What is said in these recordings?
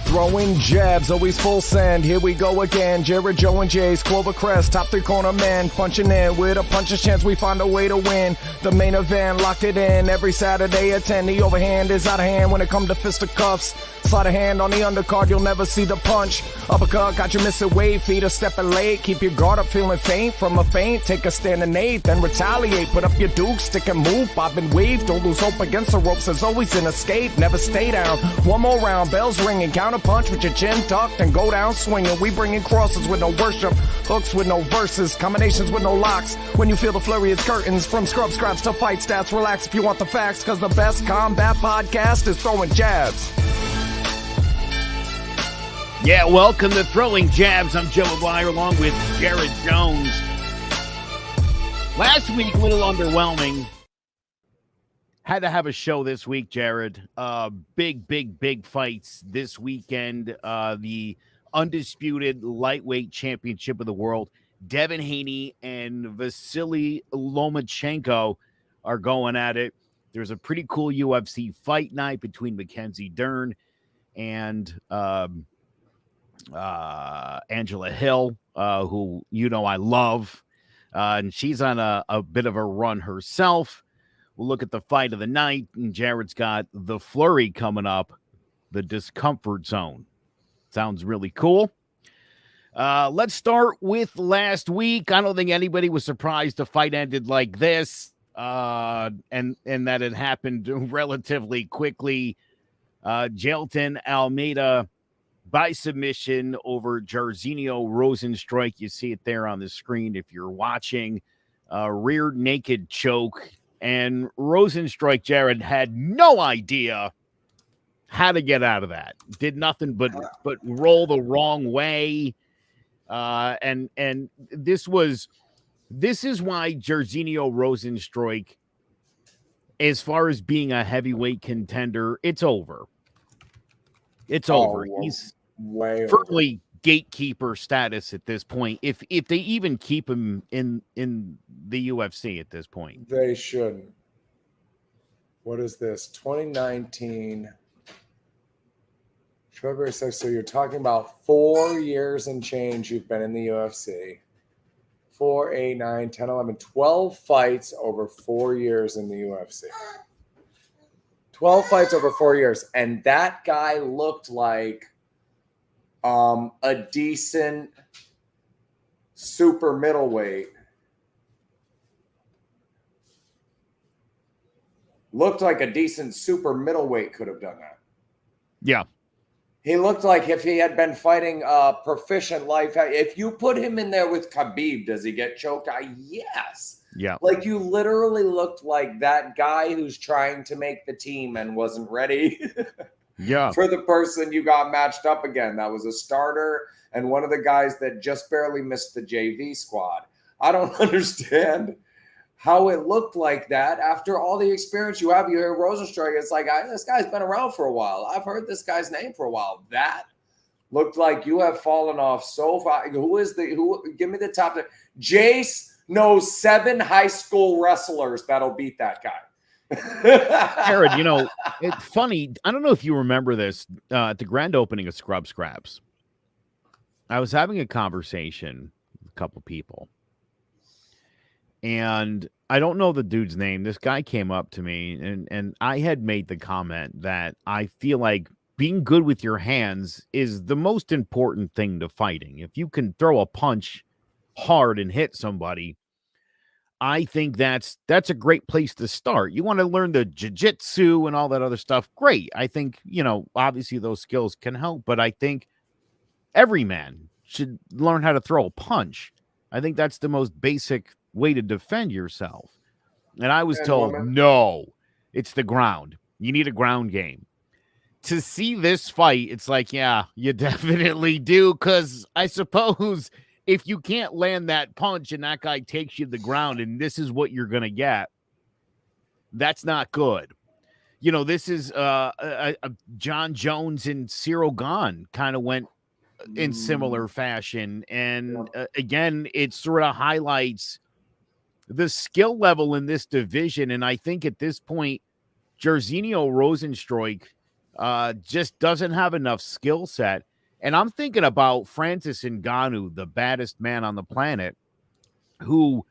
Throwing jabs, always full send. Here we go again. Jared, Joe, and Jay's Clover Crest. Top three corner man. Punching in with a puncher's chance. We find a way to win. The main event, lock it in. Every Saturday at 10. The overhand is out of hand when it comes to fisticuffs. Slide a hand on the undercard. You'll never see the punch. Uppercut got you missing weight. Feet are stepping late. Keep your guard up feeling faint. From a feint, take a stand and eight. Then retaliate. Put up your duke. Stick and move. Bob and weave. Don't lose hope against the ropes. There's always an escape. Never stay down. One more round. Bells ringing. Counter punch with your chin tucked and go down swinging. We bringing crosses with no worship, hooks with no verses, combinations with no locks. When you feel the flurry, it's curtains. From scrub scraps to fight stats, relax if you want the facts, because the best combat podcast is Throwing Jabs. Yeah, welcome to Throwing Jabs. I'm Joe McGuire along with Jared Jones. Last week, a little underwhelming. Had to have a show this week, Jared. Big fights this weekend. The undisputed lightweight championship of the world. Devin Haney and Vasiliy Lomachenko are going at it. There's a pretty cool UFC Fight Night between Mackenzie Dern and Angela Hill, who you know I love. And she's on a bit of a run herself. We'll look at the fight of the night, and Jared's got the Flurry coming up, the discomfort zone. Sounds really cool. Let's start with last week. I don't think anybody was surprised the fight ended like this, and that it happened relatively quickly. Jailton Almeida by submission over Jairzinho Rozenstruik. You see it there on the screen if you're watching. Rear naked choke. And Rosenstruik, Jared, had no idea how to get out of that. Did nothing but roll the wrong way. And this is why Jairzinho Rozenstruik, as far as being a heavyweight contender, it's over. It's over. He's firmly gatekeeper status at this point, if they even keep him in the UFC at this point. They shouldn't. What is this? 2019 February 6th. So you're talking about 4 years and change you've been in the UFC. 4, 8, 9, 10, 11, 12 fights over 4 years in the UFC. 12 fights over 4 years. And that guy looked like a decent super middleweight. Looked like a decent super middleweight could have done that. Yeah. He looked like if he had been fighting proficient life. If you put him in there with Khabib, does he get choked? Yes. Yeah. Like you literally looked like that guy who's trying to make the team and wasn't ready. Yeah. For the person you got matched up again. That was a starter and one of the guys that just barely missed the JV squad. I don't understand how it looked like that after all the experience you have. You hear Rosenstruik, it's like, this guy's been around for a while. I've heard this guy's name for a while. That looked like you have fallen off so far. Give me the top. Jace knows 7 high school wrestlers that'll beat that guy. Jared, you know, it's funny. I don't know if you remember this at the grand opening of Scrub Scraps. I was having a conversation with a couple people, and I don't know the dude's name. This guy came up to me, and I had made the comment that I feel like being good with your hands is the most important thing to fighting. If you can throw a punch hard and hit somebody, I think that's a great place to start. You want to learn the jiu-jitsu and all that other stuff. Great. I think, you know, obviously those skills can help, but I think every man should learn how to throw a punch. I think that's the most basic way to defend yourself. And I was told, no, it's the ground. You need a ground game. To see this fight, it's like, yeah, you definitely do. Because I suppose if you can't land that punch and that guy takes you to the ground and this is what you're going to get, that's not good. You know, this is John Jones and Cyril Gane kind of went in similar fashion. And again, it sort of highlights the skill level in this division. And I think at this point, Jairzinho Rozenstruik just doesn't have enough skill set. And I'm thinking about Francis Ngannou, the baddest man on the planet, who,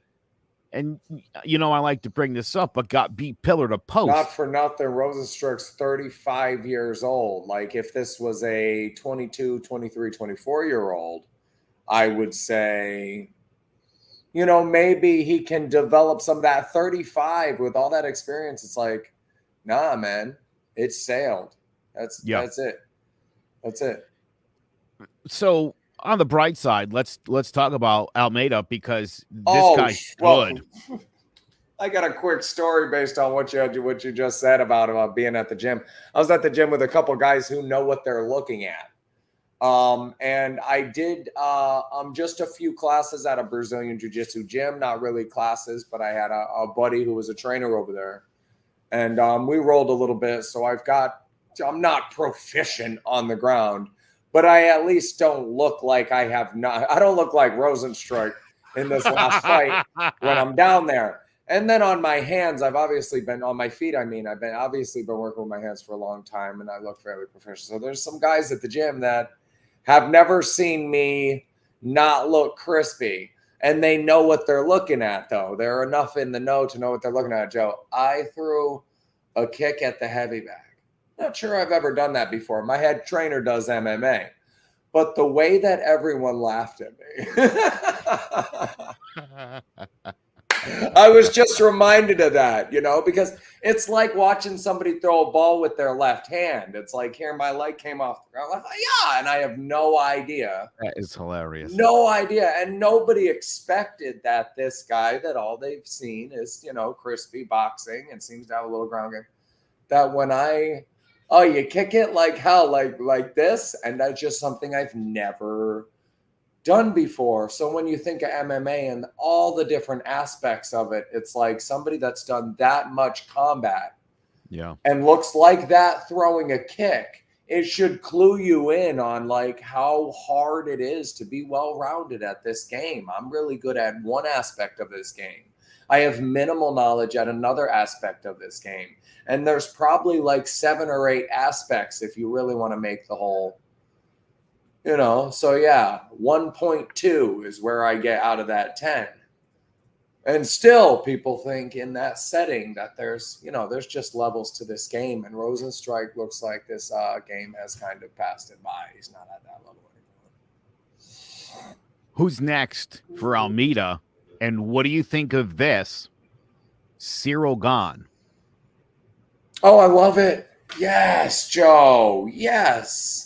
and I like to bring this up, but got beat pillar to post. Not for nothing, Rosenstruik's 35 years old. Like, if this was a 22, 23, 24-year-old, I would say, maybe he can develop some of that. 35 with all that experience. It's like, nah, man, it's sailed. That's it. That's it. So on the bright side, let's talk about Almeida, because this guy's good. I got a quick story based on what you just said about being at the gym. I was at the gym with a couple guys who know what they're looking at. And I did just a few classes at a Brazilian Jiu-Jitsu gym, not really classes, but I had a buddy who was a trainer over there. And we rolled a little bit. So I'm not proficient on the ground, but I at least don't look like I don't look like Rosenstruik in this last fight when I'm down there. And then on my hands, I've obviously been on my feet. I've been obviously been working with my hands for a long time, and I look fairly professional. So there's some guys at the gym that have never seen me not look crispy, and they know what they're looking at, though. They're enough in the know to know what they're looking at. Joe, I threw a kick at the heavy bag. Not sure I've ever done that before. My head trainer does MMA, but the way that everyone laughed at me, I was just reminded of that, because it's like watching somebody throw a ball with their left hand. It's like, here, my leg came off the ground. Like, yeah, and I have no idea. That is hilarious. No idea. And nobody expected that this guy, that all they've seen is, crispy boxing and seems to have a little ground game, that when you kick it like hell, like this, and that's just something I've never done before. So when you think of MMA and all the different aspects of it, it's like somebody that's done that much combat, and looks like that throwing a kick, it should clue you in on like how hard it is to be well-rounded at this game. I'm really good at one aspect of this game. I have minimal knowledge at another aspect of this game. And there's probably like 7 or 8 aspects if you really want to make the whole, So yeah, 1.2 is where I get out of that 10. And still people think in that setting that there's just levels to this game. And Rosenstruik looks like this game has kind of passed it by. He's not at that level anymore. Who's next for Almeida? And what do you think of this? Cyril Gane. Oh, I love it. Yes, Joe. Yes.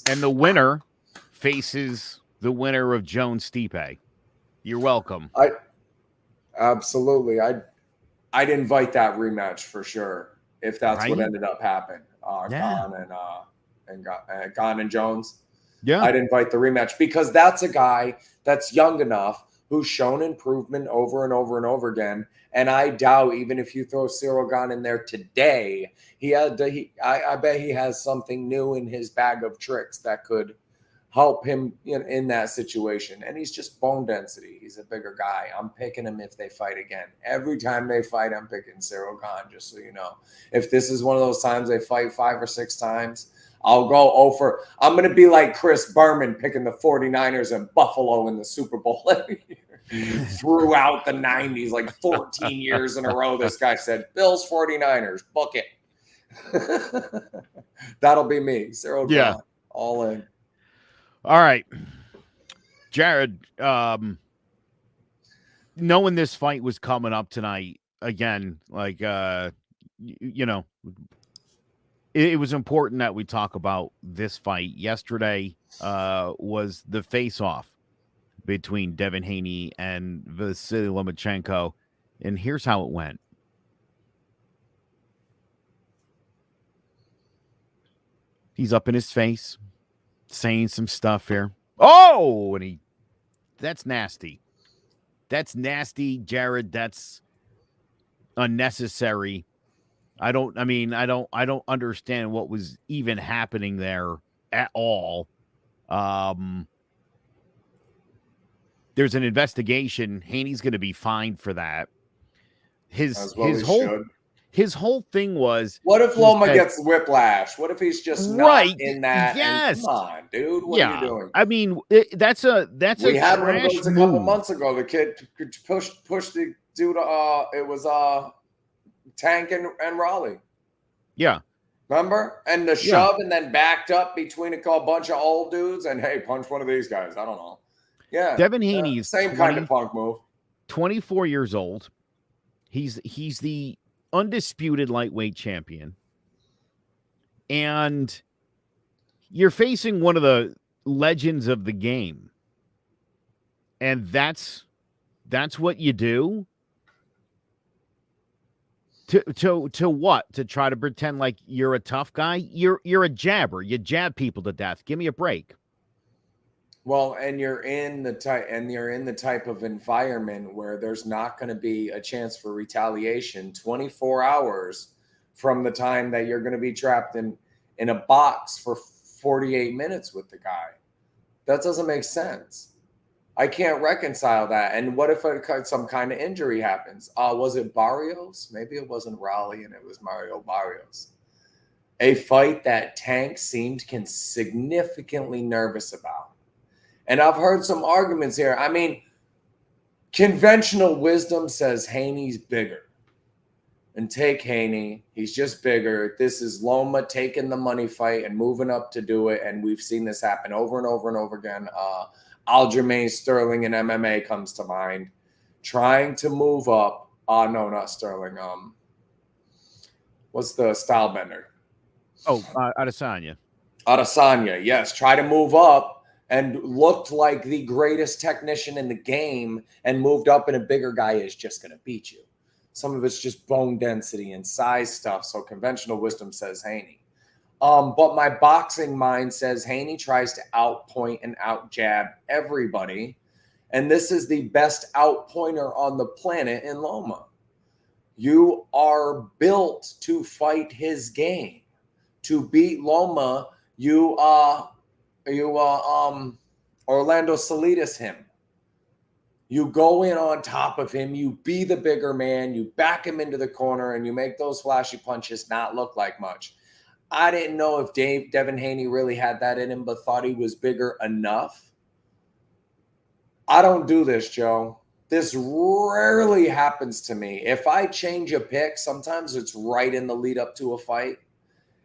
And the winner faces the winner of Jones Stipe. You're welcome. Absolutely. I'd invite that rematch for sure if that's what ended up happening. Gane and Jones. Yeah, I'd invite the rematch because that's a guy that's young enough who's shown improvement over and over and over again. And I doubt even if you throw Cyril Gane in there today, I bet he has something new in his bag of tricks that could help him in that situation. And he's just bone density. He's a bigger guy. I'm picking him if they fight again. Every time they fight, I'm picking Cyril Gane, just so you know. If this is one of those times they fight 5 or 6 times, I'll go over. I'm going to be like Chris Berman picking the 49ers and Buffalo in the Super Bowl every year. Throughout the 90s, like 14 years in a row, this guy said, Bills 49ers, book it. That'll be me. Cyril Gane, all in. All right. Jared, knowing this fight was coming up tonight, again, like, it was important that we talk about this fight. Yesterday was the face-off between Devin Haney and Vasiliy Lomachenko, and here's how it went. He's up in his face, saying some stuff here. Oh, and that's nasty. That's nasty, Jared. That's unnecessary. I don't understand what was even happening there at all. There's an investigation. Haney's going to be fined for that. His his whole thing was, what if Loma gets whiplash? What if he's just right not in that? yes, and, come on, dude, what are you doing? I mean, that's a we had one of trash those a move. couple months ago. The kid pushed the dude. It was Tank and Raleigh. Yeah. Remember? And the shove and then backed up between a bunch of old dudes and, hey, punch one of these guys. I don't know. Yeah. Devin Haney's same kind of punk move. 24 years old. He's the undisputed lightweight champion. And you're facing one of the legends of the game. And that's what you do? To what? To try to pretend like you're a tough guy? You're a jabber. You jab people to death. Give me a break. Well, and you're in the type of environment where there's not going to be a chance for retaliation 24 hours from the time that you're going to be trapped in a box for 48 minutes with the guy. That doesn't make sense. I can't reconcile that. And what if some kind of injury happens? Was it Barrios? Maybe it wasn't Raleigh and it was Mario Barrios. A fight that Tank seemed significantly nervous about. And I've heard some arguments here. I mean, conventional wisdom says Haney's bigger. And take Haney. He's just bigger. This is Loma taking the money fight and moving up to do it. And we've seen this happen over and over and over again. Aljamain Sterling in MMA comes to mind. Trying to move up. No, not Sterling. What's the style bender? Oh, Adesanya. Adesanya, yes. Try to move up and looked like the greatest technician in the game and moved up, and a bigger guy is just going to beat you. Some of it's just bone density and size stuff. So conventional wisdom says Haney. But my boxing mind says Haney tries to outpoint and outjab everybody. And this is the best outpointer on the planet in Loma. You are built to fight his game. To beat Loma, Orlando Salidas him. You go in on top of him, you be the bigger man, you back him into the corner, and you make those flashy punches not look like much. I didn't know if Devin Haney really had that in him, but thought he was bigger enough. I don't do this, Joe. This rarely happens to me. If I change a pick, sometimes it's right in the lead up to a fight.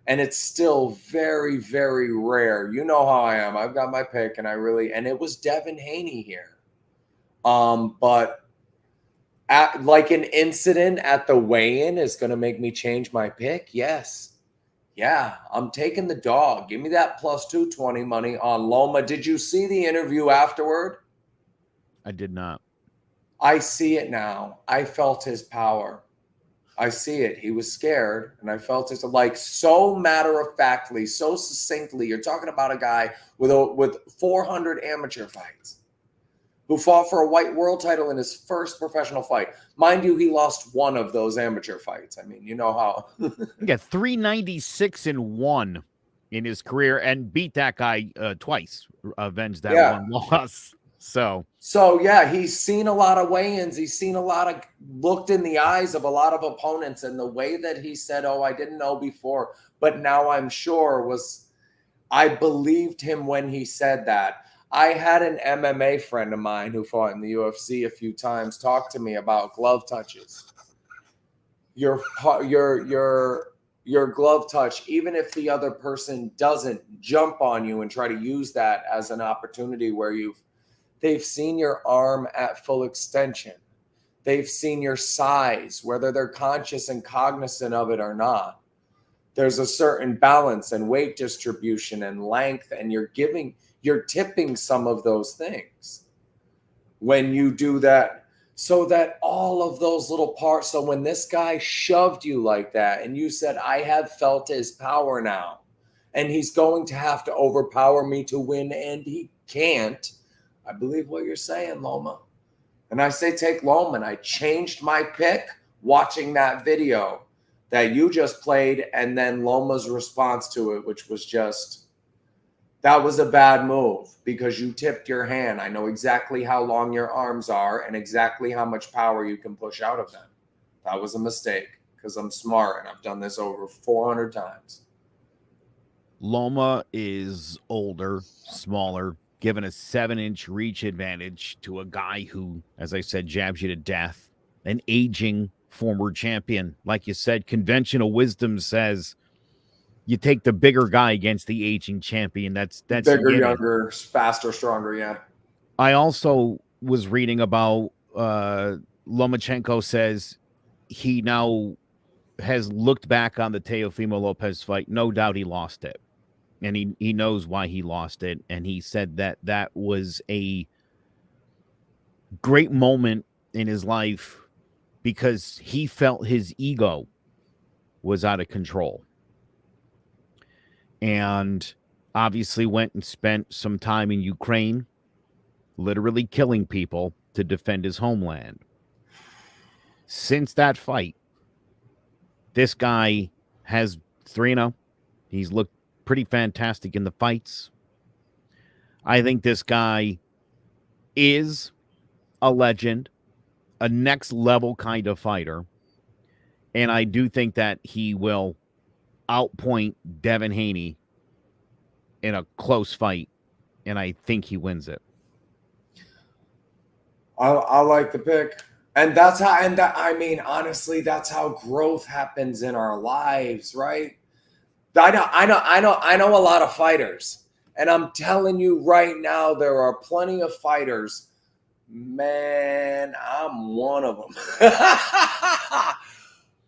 And it's still very, very rare. You know how I am. I've got my pick, and it was Devin Haney here. But like an incident at the weigh-in is going to make me change my pick. Yes. Yeah, I'm taking the dog. Give me that plus 220 money on Loma. Did you see the interview afterward? I did not. I see it now. I felt his power. I see it. He was scared, and I felt it so matter-of-factly, so succinctly. You're talking about a guy with 400 amateur fights who fought for a white world title in his first professional fight. Mind you, he lost one of those amateur fights. I mean, you know how. He got 396-1 in his career and beat that guy twice, avenged that one loss. So yeah, he's seen a lot of weigh-ins. He's seen looked in the eyes of a lot of opponents, and the way that he said, "Oh, I didn't know before, but now I'm sure," I believed him when he said that. I had an MMA friend of mine who fought in the UFC a few times talk to me about glove touches. Your glove touch, even if the other person doesn't jump on you and try to use that as an opportunity where they've seen your arm at full extension. They've seen your size, whether they're conscious and cognizant of it or not. There's a certain balance and weight distribution and length, and you're tipping some of those things when you do that, so that all of those little parts. So when this guy shoved you like that and you said, I have felt his power now, and he's going to have to overpower me to win, and he can't. I believe what you're saying, Loma. And I say take Loma, and I changed my pick watching that video that you just played, and then Loma's response to it, which was that was a bad move because you tipped your hand. I know exactly how long your arms are and exactly how much power you can push out of them. That was a mistake. because I'm smart and I've done this over 400 times. Loma is older, smaller, given a 7-inch reach advantage to a guy who, as I said, jabs you to death. An aging former champion. Like you said, conventional wisdom says you take the bigger guy against the aging champion. That's bigger, younger, faster, stronger. Yeah. I also was reading about Lomachenko says he now has looked back on the Teofimo Lopez fight. No doubt he lost it. And he knows why he lost it. And he said that was a great moment in his life because he felt his ego was out of control. And obviously went and spent some time in Ukraine, literally killing people to defend his homeland. Since that fight, this guy has 3-0. He's looked pretty fantastic in the fights. I think this guy is a legend, a next level kind of fighter. And I do think that he will outpoint Devin Haney in a close fight. And I think he wins it. I like the pick. And that's how, and that, I mean, honestly, that's how growth happens in our lives, right? I know a lot of fighters, and I'm telling you right now, there are plenty of fighters. Man, I'm one of them.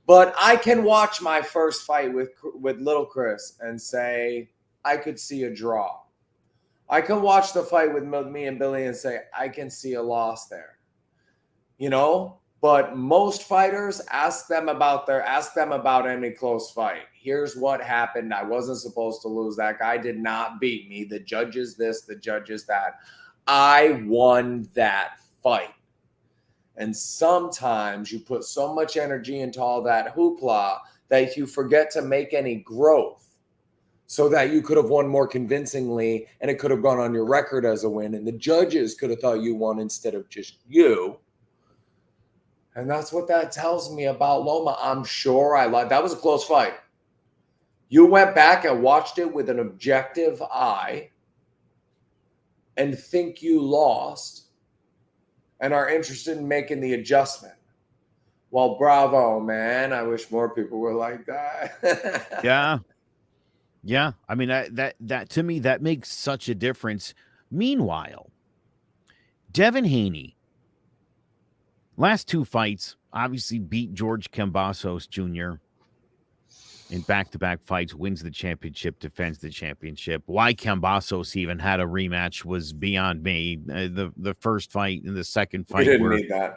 But I can watch my first fight with Little Chris and say, I could see a draw. I can watch the fight with me and Billy and say, I can see a loss there. You know? But most fighters, ask them about any close fight. Here's what happened. I wasn't supposed to lose. That guy did not beat me. The judges this, the judges that. I won that fight. And sometimes you put so much energy into all that hoopla that you forget to make any growth so that you could have won more convincingly and it could have gone on your record as a win. And the judges could have thought you won instead of just you. And that's what that tells me about Loma. I'm sure that was a close fight. You went back and watched it with an objective eye and think you lost and are interested in making the adjustment. Well, bravo, man. I wish more people were like that. Yeah. Yeah. I mean, that to me, that makes such a difference. Meanwhile, Devin Haney, last 2 fights, obviously beat George Kambosos Jr. in back-to-back fights, wins the championship, defends the championship. Why Kambosos even had a rematch was beyond me. The first fight and the second fight. He didn't need that.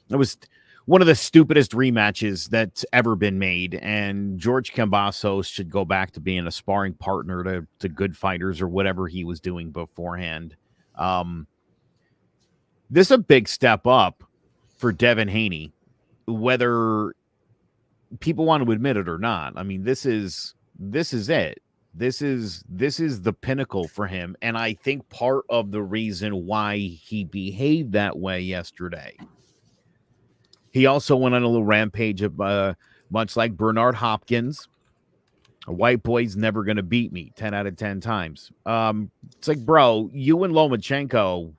It was one of the stupidest rematches that's ever been made, and George Kambosos should go back to being a sparring partner to good fighters or whatever he was doing beforehand. This is a big step up for Devin Haney, whether people want to admit it or not. I mean, this is it. This is the pinnacle for him. And I think part of the reason why he behaved that way yesterday, he also went on a little rampage of, much like Bernard Hopkins, a white boy's never going to beat me 10 out of 10 times. It's like, bro, you and Lomachenko,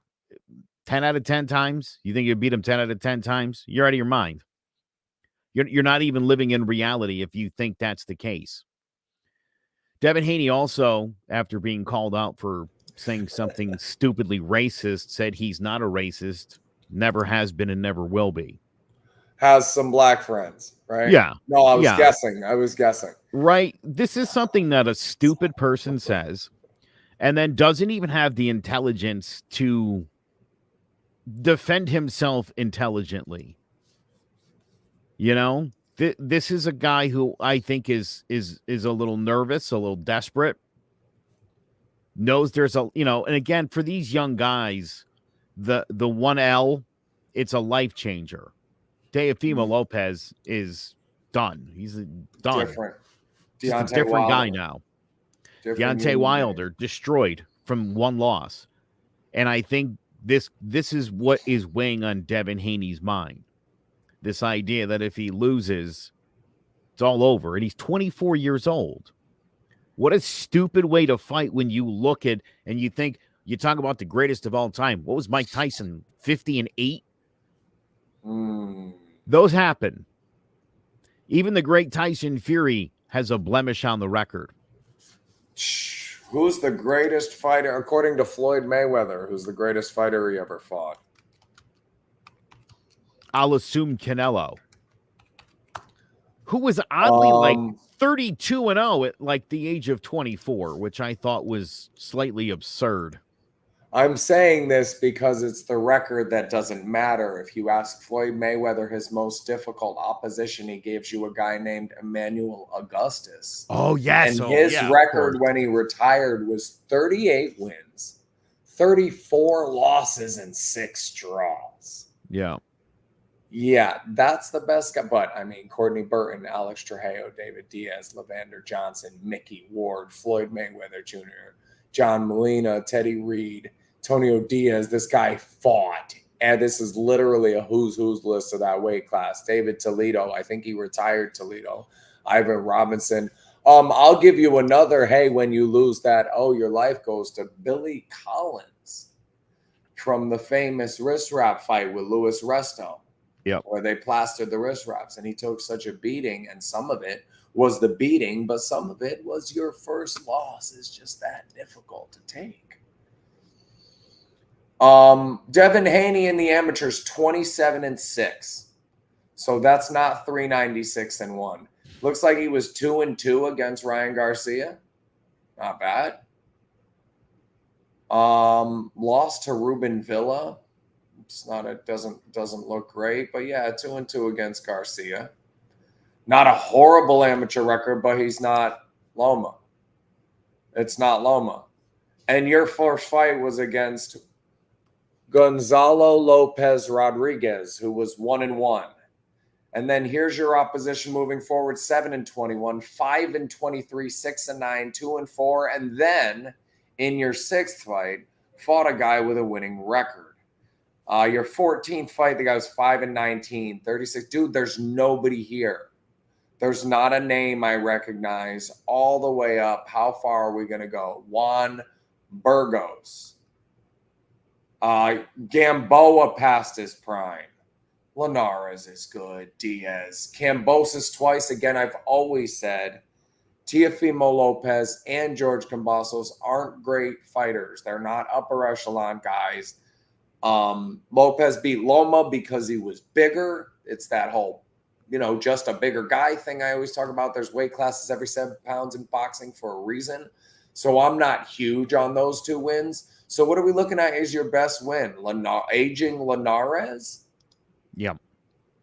10 out of 10 times? You think you beat him 10 out of 10 times? You're out of your mind. You're not even living in reality if you think that's the case. Devin Haney also, after being called out for saying something stupidly racist, said he's not a racist, never has been and never will be. Has some black friends, right? Yeah. No, I was guessing. Right. This is something that a stupid person says and then doesn't even have the intelligence to defend himself intelligently. You know, this is a guy who I think is a little nervous, a little desperate, knows there's a, you know, and again, for these young guys, the 1L, it's a life changer. Teofimo Lopez is done. He's done. Different. Just a different guy now. Deontay Wilder destroyed from 1 loss. And I think this is what is weighing on Devin Haney's mind. This idea that if he loses, It's all over. And he's 24 years old. What a stupid way to fight when you look at and you think, you talk about the greatest of all time. What was Mike Tyson, 50-8? Those happen. Even the great Tyson Fury has a blemish on the record. Who's the greatest fighter, according to Floyd Mayweather, who's the greatest fighter he ever fought? I'll assume Canelo, who was oddly like 32-0 at like the age of 24, which I thought was slightly absurd. I'm saying this because it's the record that doesn't matter. If you ask Floyd Mayweather his most difficult opposition, he gives you a guy named Emmanuel Augustus. Oh, yes. And his record when he retired was 38 wins, 34 losses, and 6 draws. Yeah. Yeah, that's the best guy. But, I mean, Courtney Burton, Alex Trujillo, David Diaz, Levander Johnson, Mickey Ward, Floyd Mayweather Jr., John Molina, Teddy Reed, Antonio Diaz. This guy fought. And this is literally a who's list of that weight class. David Toledo. I think he retired Toledo. Ivan Robinson. I'll give you another, hey, when you lose that, your life goes to Billy Collins from the famous wrist wrap fight with Louis Resto. Yep. Where they plastered the wrist wraps, and he took such a beating, and some of it was the beating, but some of it was your first loss is just that difficult to take. Devin Haney in the amateurs, 27-6. So that's not 396-1. Looks like he was 2-2 against Ryan Garcia. Not bad. Lost to Ruben Villa. It's not, it doesn't look great, but yeah, 2-2 against Garcia. Not a horrible amateur record, but he's not Loma. It's not Loma. And your first fight was against Gonzalo Lopez Rodriguez, who was 1-1. And then here's your opposition moving forward: 7-21, 5-23, 6-9, 2-4, and then in your 6th fight, fought a guy with a winning record. Your 14th fight, the guy was 5-19, 36. Dude, there's nobody here. There's not a name I recognize all the way up. How far are we going to go? Juan Burgos. Gamboa past his prime. Linares is good. Diaz. Cambosis twice. Again, I've always said Teofimo Lopez and George Cambosos aren't great fighters. They're not upper echelon guys. Lopez beat Loma because he was bigger. It's that whole, just a bigger guy thing I always talk about. There's weight classes every 7 pounds in boxing for a reason. So I'm not huge on those 2 wins. So what are we looking at is your best win? Aging Linares? Yeah.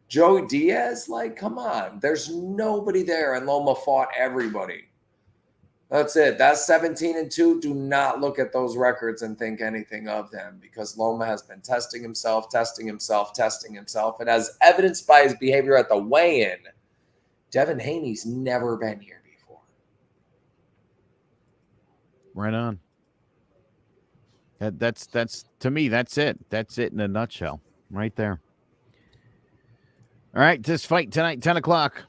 Joey Diaz? Like, come on. There's nobody there, and Loma fought everybody. That's it. That's 17-2. Do not look at those records and think anything of them, because Loma has been testing himself. And as evidenced by his behavior at the weigh-in, Devin Haney's never been here before. Right on. That's to me, that's it. That's it in a nutshell right there. All right, this fight tonight, 10 o'clock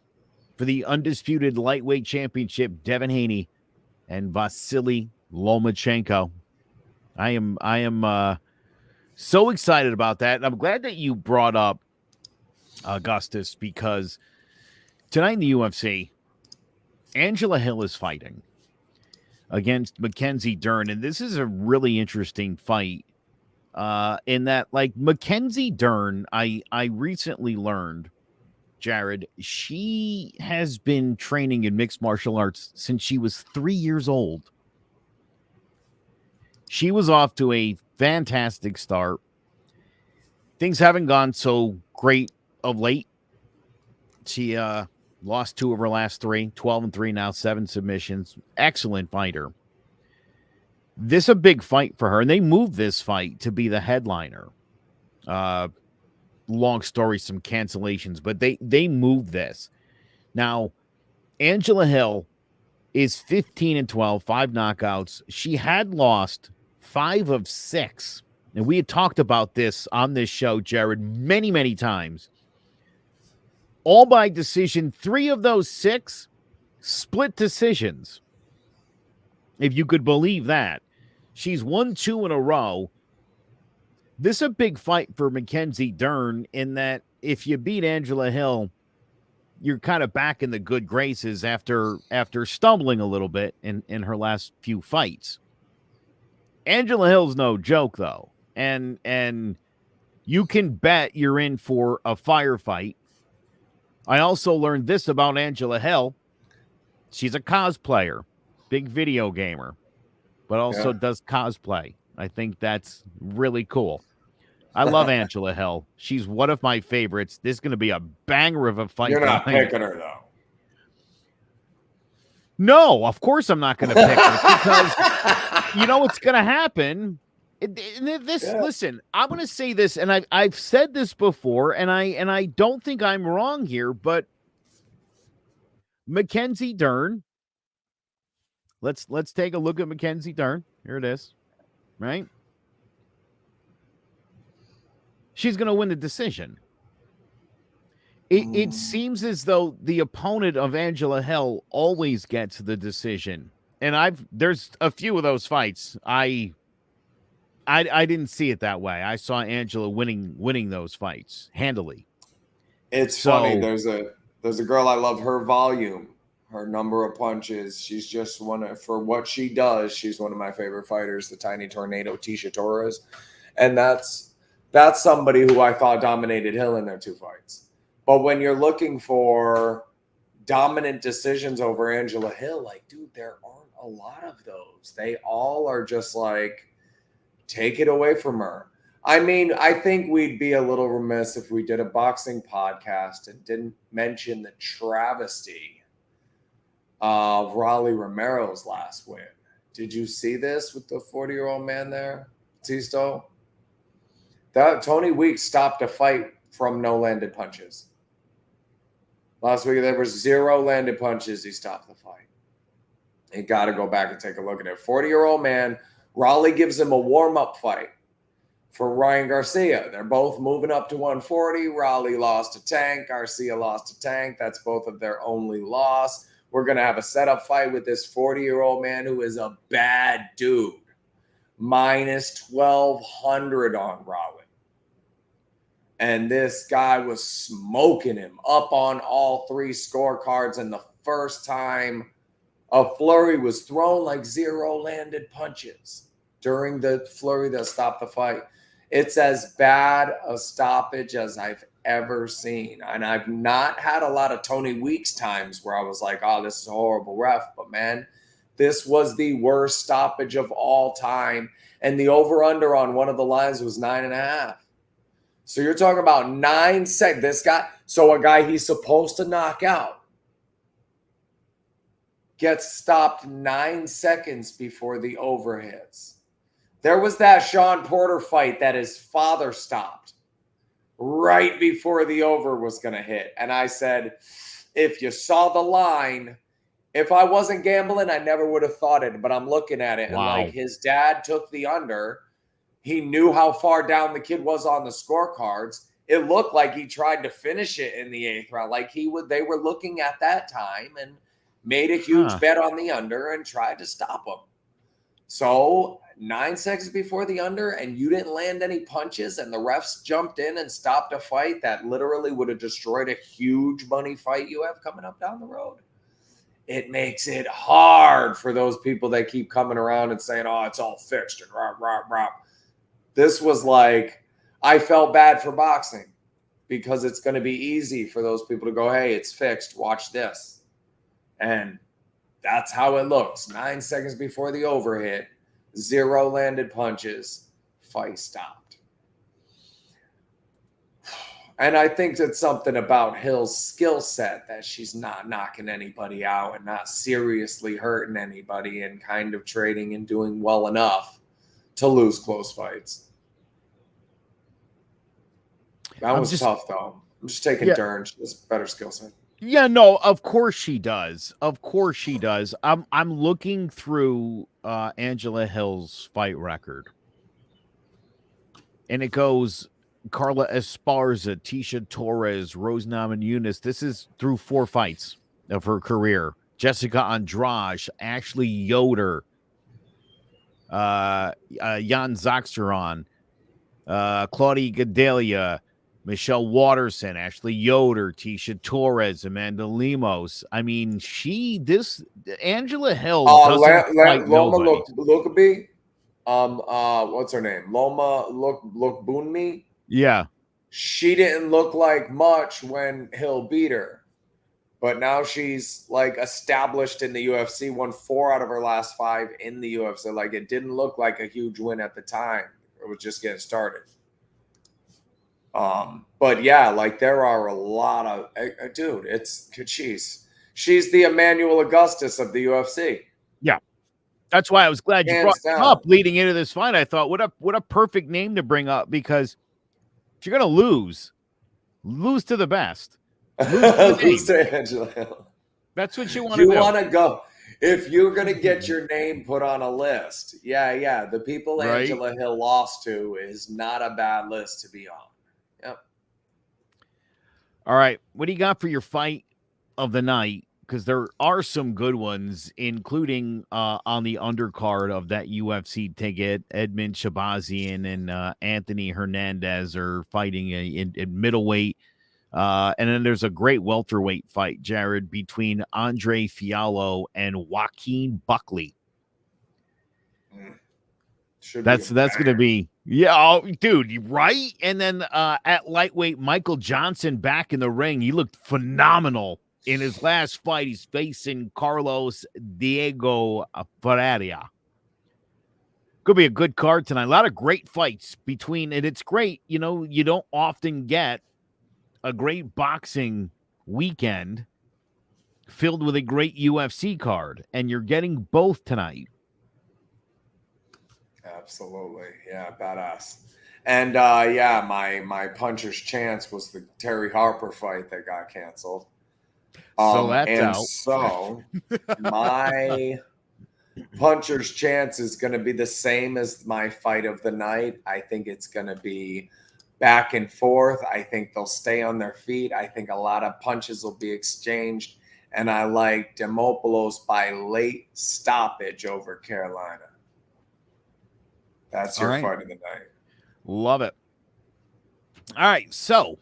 for the undisputed lightweight championship, Devin Haney and Vasiliy Lomachenko. I am so excited about that. And I'm glad that you brought up Augustus, because tonight in the UFC, Angela Hill is fighting against Mackenzie Dern. And this is a really interesting fight in that, like, Mackenzie Dern, I recently learned, Jared, she has been training in mixed martial arts since she was 3 years old. She was off to a fantastic start. Things haven't gone so great of late. She lost 2 of her last 3, 12-3 now, 7 submissions. Excellent fighter. This is a big fight for her, and they moved this fight to be the headliner. Long story, some cancellations, but they moved this. Now, Angela Hill is 15-12, 5 knockouts. She had lost 5 of 6. And we had talked about this on this show, Jared, many, many times. all by decision. 3 of those 6 split decisions. If you could believe that. She's won 2 in a row. This is a big fight for Mackenzie Dern in that if you beat Angela Hill, you're kind of back in the good graces after stumbling a little bit in her last few fights. Angela Hill's no joke, though. And you can bet you're in for a firefight. I also learned this about Angela Hill. She's a cosplayer, big video gamer, but also does cosplay. I think that's really cool. I love Angela Hill. She's one of my favorites. This is going to be a banger of a fight. You're not picking her, though. No, of course I'm not going to pick her because you know what's going to happen. Listen, I'm going to say this, and I've said this before, and I don't think I'm wrong here, but Mackenzie Dern. Let's take a look at Mackenzie Dern. Here it is, right? She's going to win the decision. It seems as though the opponent of Angela Hill always gets the decision, and there's a few of those fights I didn't see it that way. I saw Angela winning those fights handily. It's funny. There's a girl I love. Her volume, her number of punches. She's just for what she does. She's one of my favorite fighters. The Tiny Tornado, Tisha Torres, and that's somebody who I thought dominated Hill in their 2 fights. But when you're looking for dominant decisions over Angela Hill, like, dude, there aren't a lot of those. They all are just like, take it away from her. I mean, I think we'd be a little remiss if we did a boxing podcast and didn't mention the travesty of Rolly Romero's last win. Did you see this with the 40-year-old man there, Tisto? That Tony Weeks stopped a fight from no landed punches. Last week, there were 0 landed punches. He stopped the fight. You got to go back and take a look at it. 40-year-old man, Rolly gives him a warm-up fight for Ryan Garcia. They're both moving up to 140. Rolly lost to Tank. Garcia lost to Tank. That's both of their only loss. We're going to have a setup fight with this 40-year-old man who is a bad dude. Minus 1,200 on Rolly. And this guy was smoking him up on all 3 scorecards. And the first time a flurry was thrown, like 0 landed punches during the flurry that stopped the fight. It's as bad a stoppage as I've ever seen. And I've not had a lot of Tony Weeks times where I was like, oh, this is a horrible ref. But, man, this was the worst stoppage of all time. And the over-under on one of the lines was 9.5. So you're talking about 9 seconds. This guy, so a guy he's supposed to knock out gets stopped 9 seconds before the over hits. There was that Sean Porter fight that his father stopped right before the over was going to hit. And I said, if you saw the line, if I wasn't gambling, I never would have thought it. But I'm looking at it, and like his dad took the under. He knew how far down the kid was on the scorecards. It looked like he tried to finish it in the 8th round. Like they were looking at that time and made a huge bet on the under and tried to stop him. So 9 seconds before the under, and you didn't land any punches, and the refs jumped in and stopped a fight that literally would have destroyed a huge money fight you have coming up down the road. It makes it hard for those people that keep coming around and saying, oh, it's all fixed and rah, rah, rah. This was like, I felt bad for boxing because it's going to be easy for those people to go, hey, it's fixed. Watch this. And that's how it looks. 9 seconds before the over hit, 0 landed punches, fight stopped. And I think that's something about Hill's skill set, that she's not knocking anybody out and not seriously hurting anybody and kind of trading and doing well enough to lose close fights. That was tough, though. I'm just taking Dern. She has better skill set. Yeah, no, of course she does. Of course she does. I'm looking through Angela Hill's fight record, and it goes Carla Esparza, Tisha Torres, Rose Namajunas. This is through 4 fights of her career. Jessica Andrade, Ashley Yoder, Jan Zoxteron, Claudia Gadelia, Michelle Watterson, Ashley Yoder, Tisha Torres, Amanda Lemos. I mean, Angela Hill doesn't fight Loma nobody. Lookabee. What's her name? Loma look Boonme. Yeah. She didn't look like much when Hill beat her, but now she's like established in the UFC. Won 4 out of her last 5 in the UFC. Like, it didn't look like a huge win at the time. It was just getting started. But yeah, like, there are a lot of dude. She's the Emmanuel Augustus of the UFC. Yeah. That's why I was glad you Hands brought it down. up leading into this fight. I thought, what a perfect name to bring up, because if you're going to lose to the best. Lose to Angela Hill. That's what you want to do. You want to go. If you're going to get your name put on a list, yeah. The people Right. Angela Hill lost to is not a bad list to be on. Yep. All right. What do you got for your fight of the night? Because there are some good ones, including on the undercard of that UFC ticket. Edmund Shabazian and Anthony Hernandez are fighting in middleweight. And then there's a great welterweight fight, Jared, between Andre Fiallo and Joaquin Buckley. That's going to be, dude, right? And then at lightweight, Michael Johnson back in the ring. He looked phenomenal in his last fight. He's facing Carlos Diego Ferreira. Could be a good card tonight. A lot of great fights between, and it's great. You know, you don't often get a great boxing weekend filled with a great UFC card, and you're getting both tonight. Absolutely. Yeah, badass. And my puncher's chance was the Terry Harper fight that got canceled. So that's out. So my puncher's chance is going to be the same as my fight of the night. I think it's going to be back and forth. I think they'll stay on their feet. I think a lot of punches will be exchanged. And I like Demopoulos by late stoppage over Carolina. That's your fight of the night. Love it. All right. So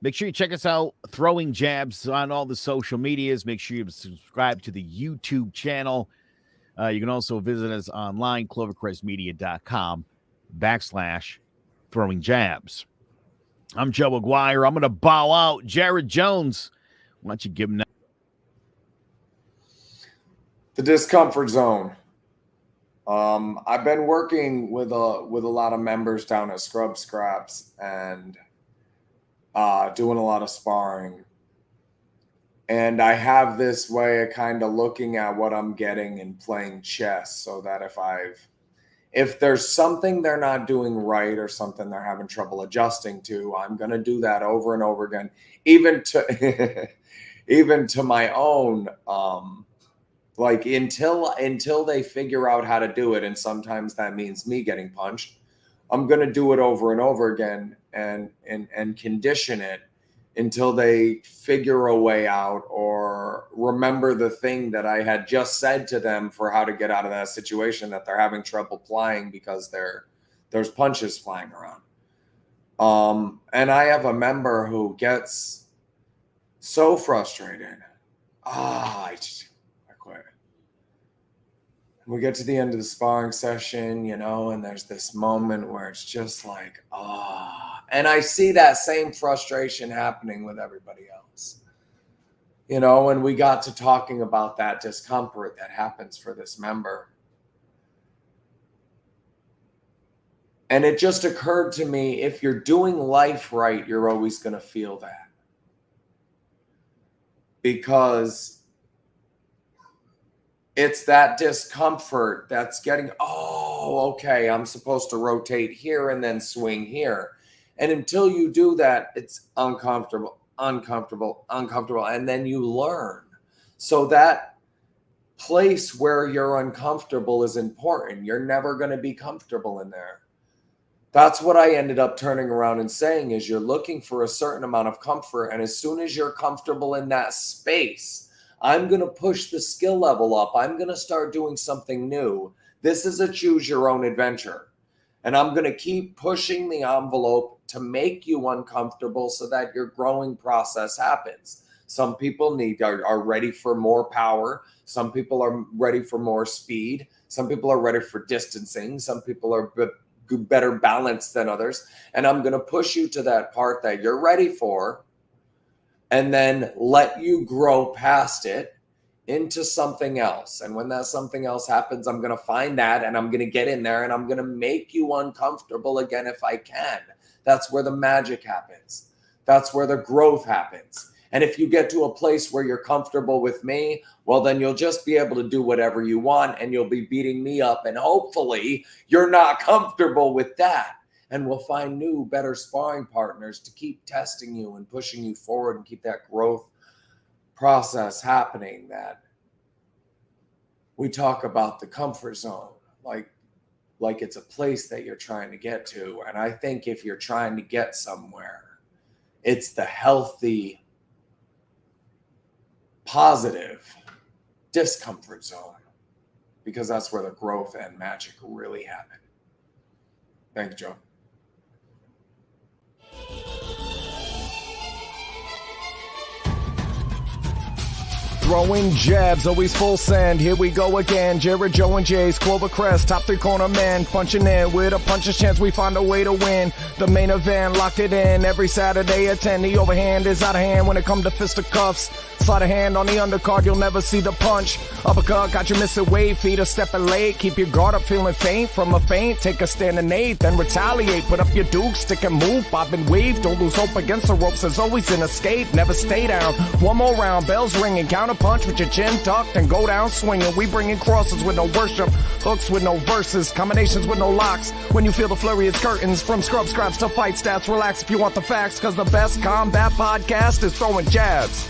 make sure you check us out, Throwing Jabs, on all the social medias. Make sure you subscribe to the YouTube channel. You can also visit us online, clovercrestmedia.com/Throwing Jabs. I'm Joe Aguirre. I'm going to bow out. Jared Jones, why don't you give him that? The discomfort zone. I've been working with a lot of members down at Scrub Scraps and doing a lot of sparring. And I have this way of kind of looking at what I'm getting and playing chess, so that if there's something they're not doing right or something they're having trouble adjusting to, I'm going to do that over and over again, even to my own, like until they figure out how to do it. And sometimes that means me getting punched. I'm going to do it over and over again and condition it until they figure a way out or remember the thing that I had just said to them for how to get out of that situation that they're having trouble applying because there's punches flying around. And I have a member who gets so frustrated. I quit. We get to the end of the sparring session, and there's this moment where it's just like, and I see that same frustration happening with everybody else. And we got to talking about that discomfort that happens for this member. And it just occurred to me, if you're doing life right, you're always going to feel that. Because it's that discomfort that's getting, okay, I'm supposed to rotate here and then swing here. And until you do that, it's uncomfortable. And then you learn. So that place where you're uncomfortable is important. You're never going to be comfortable in there. That's what I ended up turning around and saying is you're looking for a certain amount of comfort. And as soon as you're comfortable in that space, I'm going to push the skill level up. I'm going to start doing something new. This is a choose your own adventure. And I'm going to keep pushing the envelope to make you uncomfortable so that your growing process happens. Some people are ready for more power. Some people are ready for more speed. Some people are ready for distancing. Some people are better balanced than others. And I'm going to push you to that part that you're ready for and then let you grow past it into something else. And when that something else happens, I'm going to find that and I'm going to get in there and I'm going to make you uncomfortable again if I can. That's where the magic happens. That's where the growth happens. And if you get to a place where you're comfortable with me, well, then you'll just be able to do whatever you want and you'll be beating me up. And hopefully you're not comfortable with that. And we'll find new, better sparring partners to keep testing you and pushing you forward and keep that growth process happening. That we talk about the comfort zone like it's a place that you're trying to get to. And I think if you're trying to get somewhere, it's the healthy, positive discomfort zone, because that's where the growth and magic really happen. Thank you, Joe. Throwing jabs, always full send. Here we go again. Jared, Joe, and Jay's Clover Crest, top 3 corner man, punching in with a puncher's chance. We find a way to win. The main event, lock it in every Saturday at 10. The overhand is out of hand when it comes to fisticuffs. Slide a hand on the undercard, you'll never see the punch. Uppercut, got you missing weight, feet are stepping late. Keep your guard up, feeling faint from a feint. Take a stand and eight, then retaliate. Put up your duke, stick and move, bob and weave. Don't lose hope against the ropes, there's always an escape. Never stay down. One more round, bells ringing, counter punch with your chin tucked and go down swinging. We bringing crosses with no worship, hooks with no verses, combinations with no locks. When you feel the flurry, it's curtains. From scrub scraps to fight stats, relax if you want the facts, cause the best combat podcast is throwing jabs.